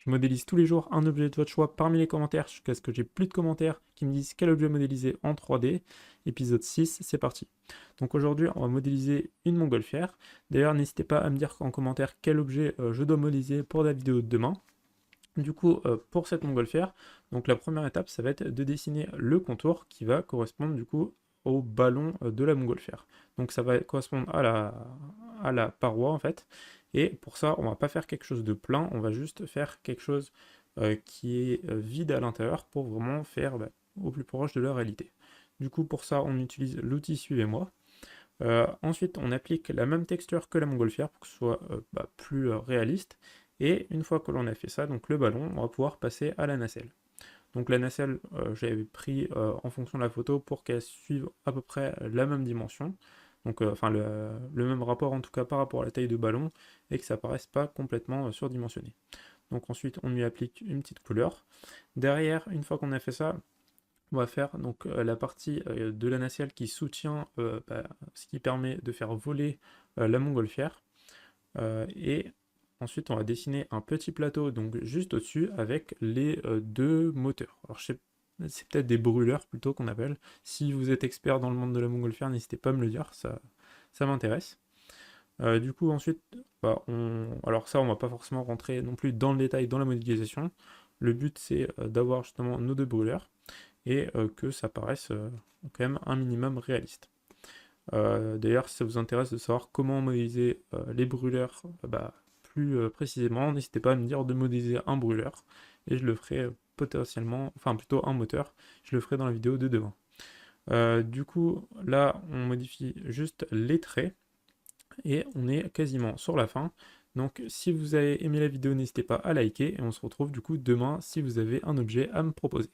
Je modélise tous les jours un objet de votre choix parmi les commentaires jusqu'à ce que j'ai plus de commentaires qui me disent quel objet modéliser en 3D. Épisode 6, c'est parti. Donc aujourd'hui, on va modéliser une montgolfière. D'ailleurs, n'hésitez pas à me dire en commentaire quel objet je dois modéliser pour la vidéo de demain. Du coup, pour cette montgolfière, donc la première étape, ça va être de dessiner le contour qui va correspondre du coup au ballon de la montgolfière. Donc ça va correspondre à la paroi en fait. Et pour ça, on va pas faire quelque chose de plein, on va juste faire quelque chose qui est vide à l'intérieur pour vraiment faire au plus proche de la réalité. Du coup, pour ça, on utilise l'outil Suivez-moi. Ensuite, on applique la même texture que la montgolfière pour que ce soit plus réaliste. Et une fois que l'on a fait ça, donc le ballon, on va pouvoir passer à la nacelle. Donc la nacelle, j'avais pris en fonction de la photo pour qu'elle suive à peu près la même dimension. Donc enfin le même rapport en tout cas par rapport à la taille de ballon et que ça paraisse pas complètement surdimensionné. Donc ensuite on lui applique une petite couleur. Derrière, une fois qu'on a fait ça, on va faire donc la partie de la nacelle qui soutient ce qui permet de faire voler la montgolfière. Et ensuite, on va dessiner un petit plateau donc juste au-dessus avec les deux moteurs. Alors, c'est peut-être des brûleurs plutôt qu'on appelle. Si vous êtes expert dans le monde de la montgolfière, n'hésitez pas à me le dire, ça m'intéresse. Du coup, ensuite, alors ça, on va pas forcément rentrer non plus dans le détail dans la modélisation. Le but, c'est d'avoir justement nos deux brûleurs et que ça paraisse quand même un minimum réaliste. D'ailleurs, si ça vous intéresse de savoir comment modéliser les brûleurs plus précisément, n'hésitez pas à me dire de modéliser un brûleur et je le ferai potentiellement, enfin plutôt un moteur, je le ferai dans la vidéo de demain. Du coup, là, on modifie juste les traits et on est quasiment sur la fin. Donc, si vous avez aimé la vidéo, n'hésitez pas à liker et on se retrouve du coup demain si vous avez un objet à me proposer.